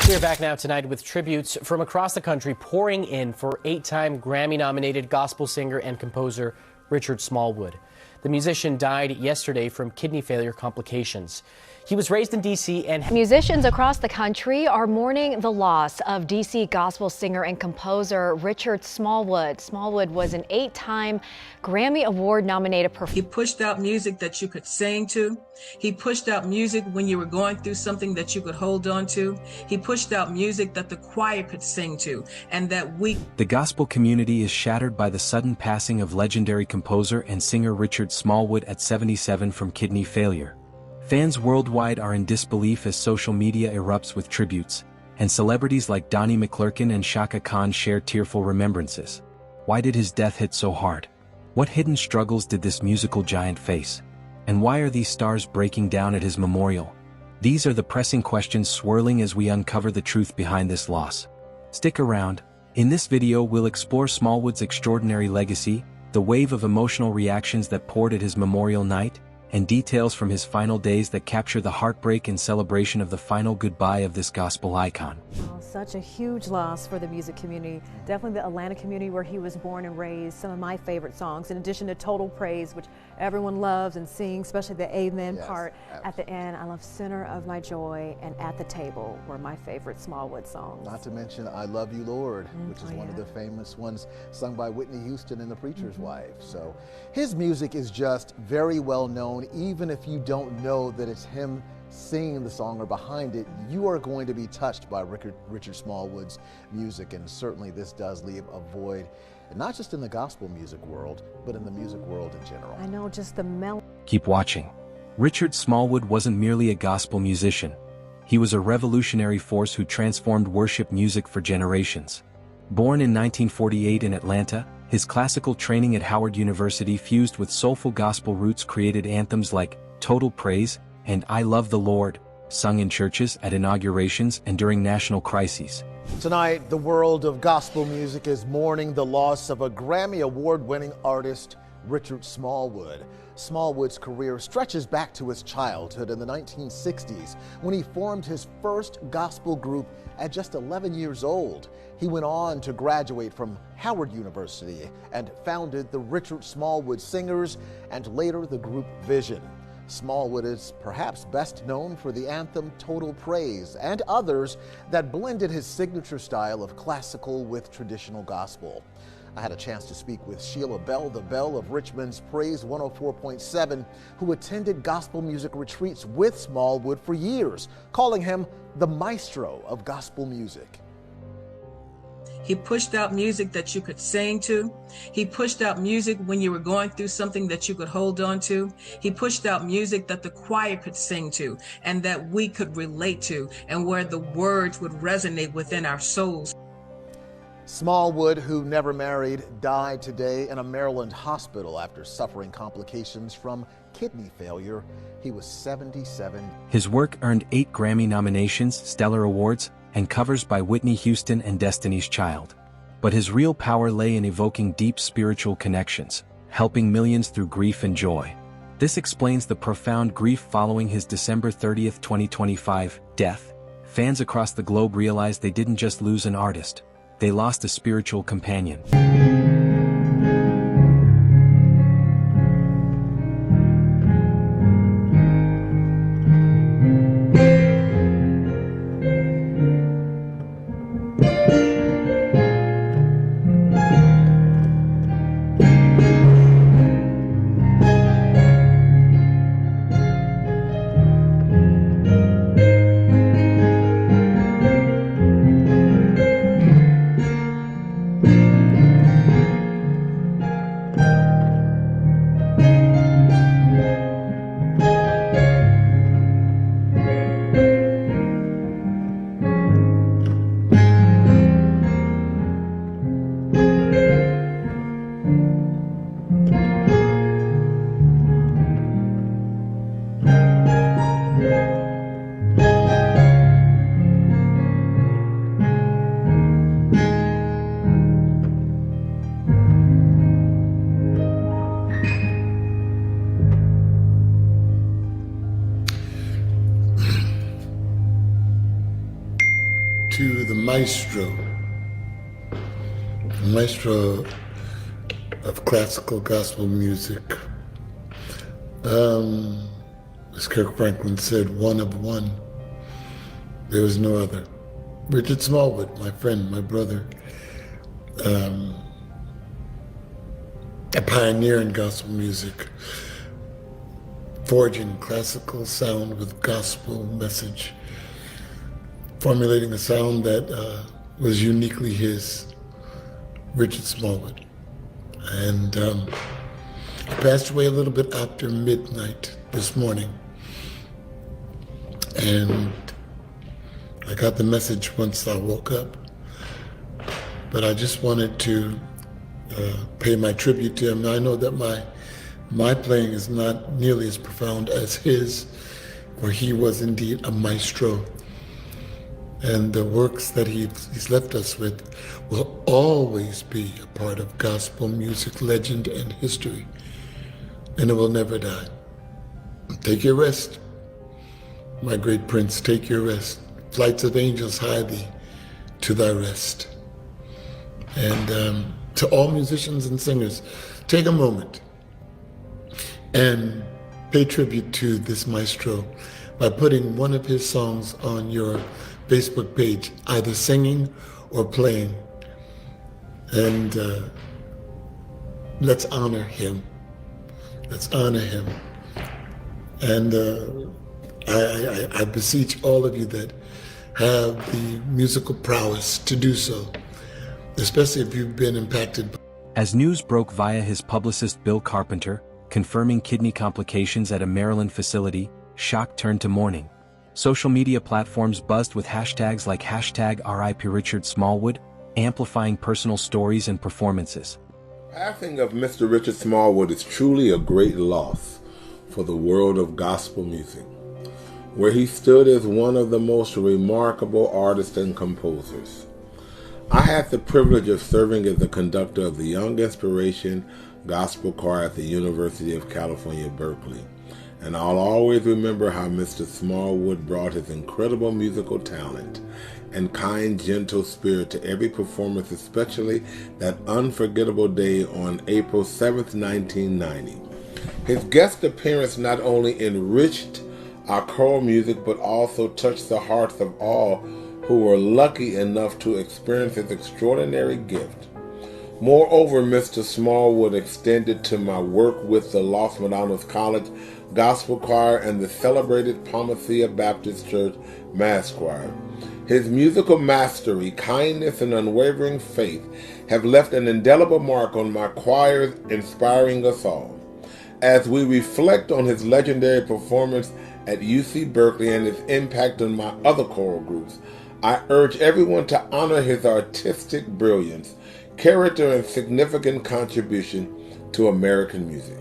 We're back now tonight with tributes from across the country pouring in for 8-time Grammy-nominated gospel singer and composer Richard Smallwood. The musician died yesterday from kidney failure complications. He was raised in D.C. and musicians across the country are mourning the loss of D.C. gospel singer and composer Richard Smallwood. Smallwood was an 8-time Grammy Award-nominated performer. He pushed out music that you could sing to. He pushed out music when you were going through something that you could hold on to. He pushed out music that the choir could sing to, and that we... The gospel community is shattered by the sudden passing of legendary composer and singer Richard Smallwood at 77 from kidney failure. Fans worldwide are in disbelief as social media erupts with tributes, and celebrities like Donnie McClurkin and Shaka Khan share tearful remembrances. Why did his death hit so hard? What hidden struggles did this musical giant face? And why are these stars breaking down at his memorial? These are the pressing questions swirling as we uncover the truth behind this loss. Stick around. In this video we'll explore Smallwood's extraordinary legacy, the wave of emotional reactions that poured at his memorial night, and details from his final days that capture the heartbreak and celebration of the final goodbye of this gospel icon. Oh, such a huge loss for the music community. Definitely the Atlanta community where he was born and raised. Some of my favorite songs, in addition to Total Praise, which everyone loves and sings, especially the amen part at the end. I love Center of My Joy and At the Table were my favorite Smallwood songs. Not to mention I Love You, Lord, which is one of the famous ones sung by Whitney Houston and the Preacher's Wife. So his music is just very well known. Even if you don't know that it's him singing the song or behind it, you are going to be touched by Richard Smallwood's music, and certainly this does leave a void, not just in the gospel music world, but in the music world in general. I know, just the melody. Keep watching. Richard Smallwood wasn't merely a gospel musician. He was a revolutionary force who transformed worship music for generations. Born in 1948 in Atlanta, his classical training at Howard University fused with soulful gospel roots created anthems like Total Praise and I Love the Lord, sung in churches, at inaugurations, and during national crises. Tonight, the world of gospel music is mourning the loss of a Grammy Award-winning artist, Richard Smallwood. Smallwood's career stretches back to his childhood in the 1960s when he formed his first gospel group at just 11 years old. He went on to graduate from Howard University and founded the Richard Smallwood Singers and later the group Vision. Smallwood is perhaps best known for the anthem Total Praise and others that blended his signature style of classical with traditional gospel. I had a chance to speak with Sheila Bell, the Belle of Richmond's Praise 104.7, who attended gospel music retreats with Smallwood for years, calling him the maestro of gospel music. He pushed out music that you could sing to. He pushed out music when you were going through something that you could hold on to. He pushed out music that the choir could sing to and that we could relate to, and where the words would resonate within our souls. Smallwood, who never married, died today in a Maryland hospital after suffering complications from kidney failure. He was 77. His work earned 8 Grammy nominations, Stellar Awards, and covers by Whitney Houston and Destiny's Child. But his real power lay in evoking deep spiritual connections, helping millions through grief and joy. This explains the profound grief following his December 30, 2025, death. Fans across the globe realized they didn't just lose an artist, they lost a spiritual companion. to the maestro of classical gospel music. As Kirk Franklin said, one of one. There was no other. Richard Smallwood, my friend, my brother, a pioneer in gospel music, forging classical sound with gospel message, formulating a sound that was uniquely his, Richard Smallwood. And he passed away a little bit after midnight this morning. And I got the message once I woke up. But I just wanted to pay my tribute to him. Now, I know that my playing is not nearly as profound as his, for he was indeed a maestro. And the works that he's left us with will always be a part of gospel music legend and history, and it will never die. Take your rest, my great prince, take your rest. Flights of angels hie thee to thy rest. And to all musicians and singers, take a moment and pay tribute to this maestro by putting one of his songs on your Facebook page, either singing or playing. And let's honor him. Let's honor him. And I beseech all of you that have the musical prowess to do so, especially if you've been impacted. As news broke via his publicist Bill Carpenter, confirming kidney complications at a Maryland facility, shock turned to mourning. Social media platforms buzzed with hashtags like #RIP Richard Smallwood, amplifying personal stories and performances. Passing of Mr. Richard Smallwood is truly a great loss for the world of gospel music, where he stood as one of the most remarkable artists and composers. I had the privilege of serving as the conductor of the Young Inspiration Gospel Choir at the University of California, Berkeley. And I'll always remember how Mr. Smallwood brought his incredible musical talent and kind, gentle spirit to every performance, especially that unforgettable day on April 7th, 1990. His guest appearance not only enriched our choral music, but also touched the hearts of all who were lucky enough to experience his extraordinary gift. Moreover, Mr. Smallwood extended to my work with the Los Medanos College Gospel Choir and the celebrated Palmacia Baptist Church Mass Choir. His musical mastery, kindness, and unwavering faith have left an indelible mark on my choirs, inspiring us all. As we reflect on his legendary performance at UC Berkeley and his impact on my other choral groups, I urge everyone to honor his artistic brilliance, character, and significant contribution to American music.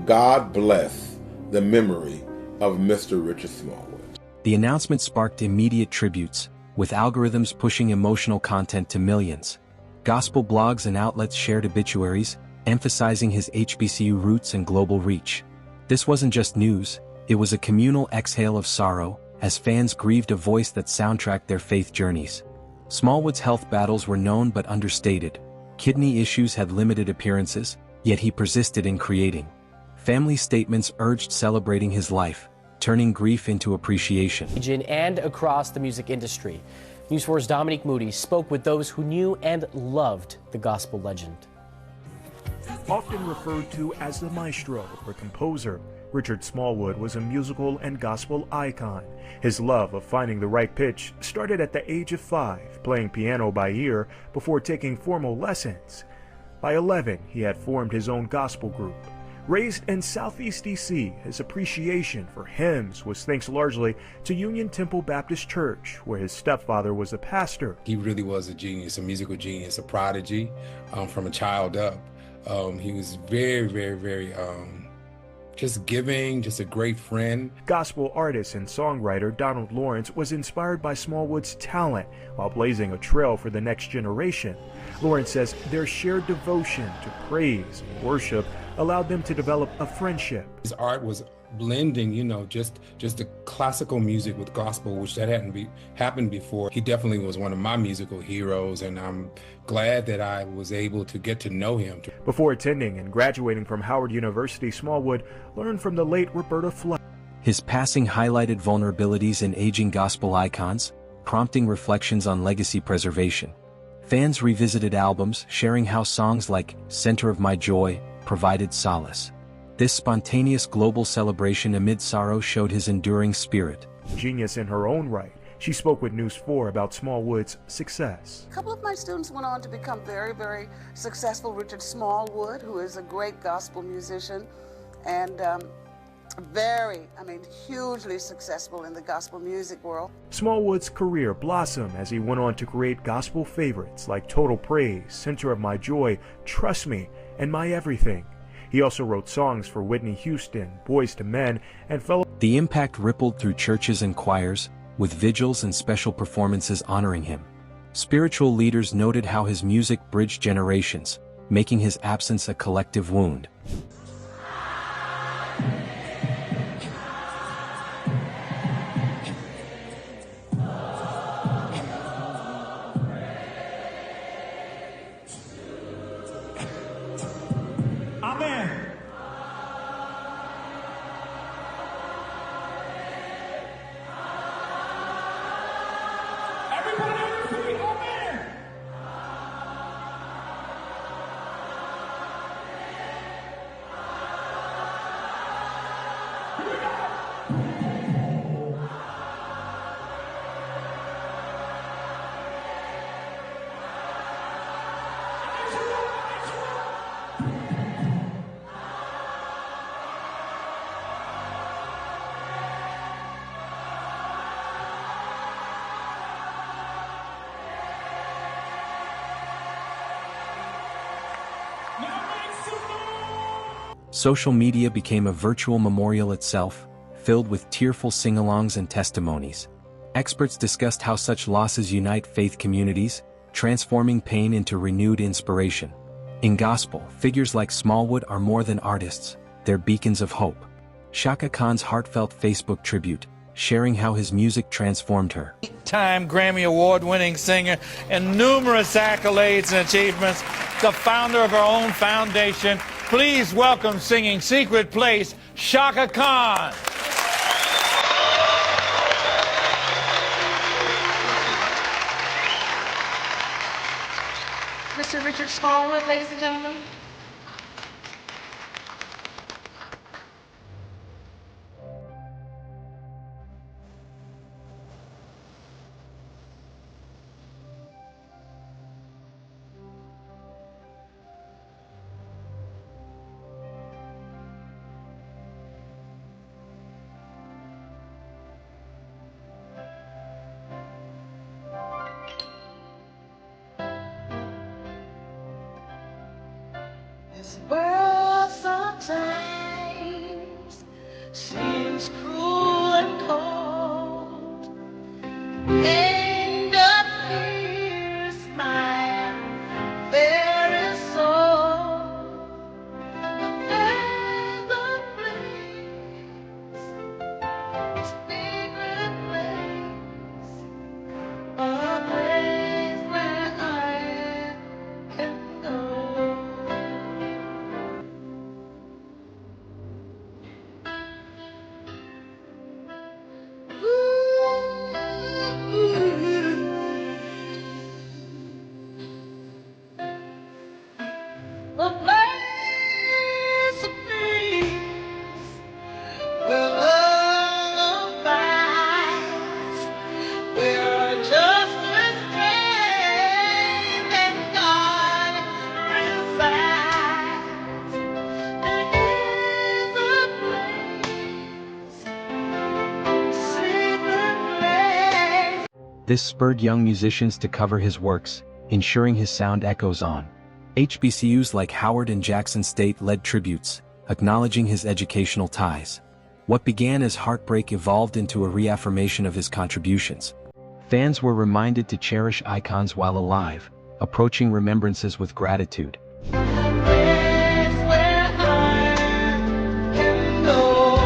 God bless the memory of Mr. Richard Smallwood. The announcement sparked immediate tributes, with algorithms pushing emotional content to millions. Gospel blogs and outlets shared obituaries, emphasizing his HBCU roots and global reach. This wasn't just news, it was a communal exhale of sorrow, as fans grieved a voice that soundtracked their faith journeys. Smallwood's health battles were known but understated. Kidney issues had limited appearances, yet he persisted in creating. Family statements urged celebrating his life, turning grief into appreciation. And across the music industry, News 4's Dominique Moody spoke with those who knew and loved the gospel legend. Often referred to as the maestro or composer, Richard Smallwood was a musical and gospel icon. His love of finding the right pitch started at the age of 5, playing piano by ear before taking formal lessons. By 11, he had formed his own gospel group. Raised in Southeast DC, his appreciation for hymns was thanks largely to Union Temple Baptist Church, where his stepfather was a pastor. He really was a genius, a musical genius, a prodigy from a child up. He was very just giving, just a great friend. Gospel artist and songwriter Donald Lawrence was inspired by Smallwood's talent while blazing a trail for the next generation. Lawrence says their shared devotion to praise and worship allowed them to develop a friendship. His art was blending, just the classical music with gospel, which that hadn't happened before. He definitely was one of my musical heroes, and I'm glad that I was able to get to know him. Before attending and graduating from Howard University, Smallwood learned from the late Roberta Flack. His passing highlighted vulnerabilities in aging gospel icons, prompting reflections on legacy preservation. Fans revisited albums, sharing how songs like "Center of My Joy" provided solace. This spontaneous global celebration amid sorrow showed his enduring spirit. Genius in her own right, she spoke with News 4 about Smallwood's success. A couple of my students went on to become very, very successful. Richard Smallwood, who is a great gospel musician, and hugely successful in the gospel music world. Smallwood's career blossomed as he went on to create gospel favorites like Total Praise, Center of My Joy, Trust Me, and My Everything. He also wrote songs for Whitney Houston, Boyz II Men, and fellow. The impact rippled through churches and choirs, with vigils and special performances honoring him. Spiritual leaders noted how his music bridged generations, making his absence a collective wound. Social media became a virtual memorial itself, filled with tearful sing-alongs and testimonies. Experts discussed how such losses unite faith communities, transforming pain into renewed inspiration. In gospel, figures like Smallwood are more than artists, they're beacons of hope. Chaka Khan's heartfelt Facebook tribute, sharing how his music transformed her. 8-time Grammy Award-winning singer and numerous accolades and achievements, the founder of her own foundation. Please welcome singing Secret Place, Chaka Khan. Mr. Richard Smallwood, ladies and gentlemen. This world sometimes seems cruel and cold, and the fears my very soul. There's a place, secret place, a place where I can go. A place of peace where love abides, where justice reigns and God resides. There is a place, secret place. This spurred young musicians to cover his works, ensuring his sound echoes on. HBCUs like Howard and Jackson State led tributes, acknowledging his educational ties. What began as heartbreak evolved into a reaffirmation of his contributions. Fans were reminded to cherish icons while alive, approaching remembrances with gratitude. Place where I can go.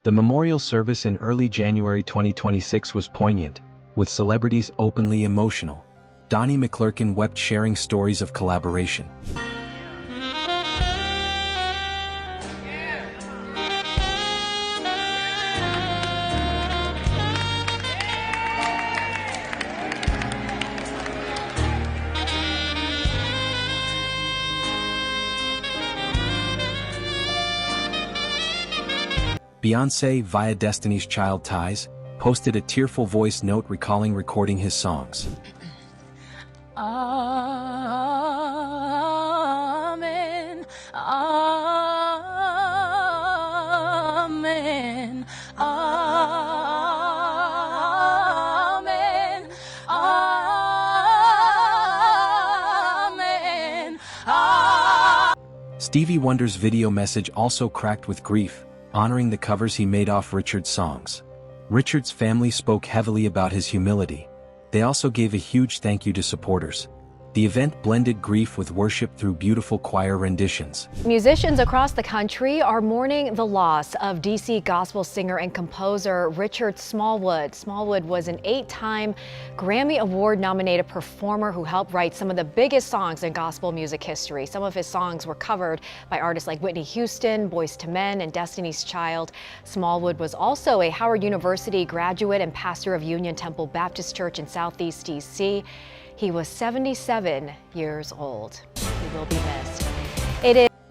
The memorial service in early January 2026 was poignant, with celebrities openly emotional. Donnie McClurkin wept sharing stories of collaboration. Beyoncé, via Destiny's Child Ties, posted a tearful voice note recalling recording his songs. Amen. Amen. Amen. Amen. Stevie Wonder's video message also cracked with grief, honoring the covers he made off Richard's songs. Richard's family spoke heavily about his humility. They also gave a huge thank you to supporters. The event blended grief with worship through beautiful choir renditions. Musicians across the country are mourning the loss of DC gospel singer and composer Richard Smallwood. Smallwood was an 8-time Grammy Award-nominated performer who helped write some of the biggest songs in gospel music history. Some of his songs were covered by artists like Whitney Houston, Boyz II Men, and Destiny's Child. Smallwood was also a Howard University graduate and pastor of Union Temple Baptist Church in Southeast DC. He was 77 years old. He will be missed.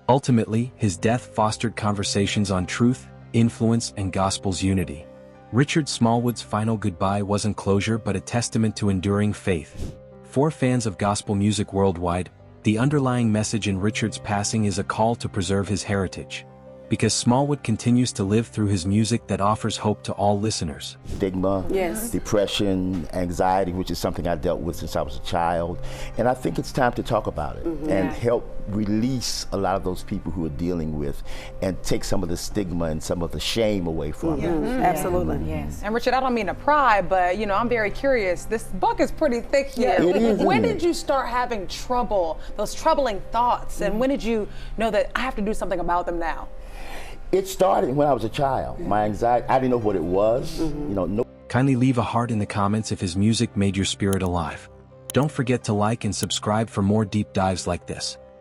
Ultimately, his death fostered conversations on truth, influence, and gospel's unity. Richard Smallwood's final goodbye wasn't closure but a testament to enduring faith. For fans of gospel music worldwide, the underlying message in Richard's passing is a call to preserve his heritage. Because Smallwood continues to live through his music that offers hope to all listeners. Stigma, Yes. depression, anxiety, which is something I dealt with since I was a child. And I think it's time to talk about it and help release a lot of those people who are dealing with and take some of the stigma and some of the shame away from it. Absolutely. Yes. And Richard, I don't mean to pry, but I'm very curious. This book is pretty thick here. It is, When isn't did you start having trouble, those troubling thoughts, and when did you know that I have to do something about them now? It started when I was a child. My anxiety, I didn't know what it was. Kindly leave a heart in the comments if his music made your spirit alive. Don't forget to like and subscribe for more deep dives like this.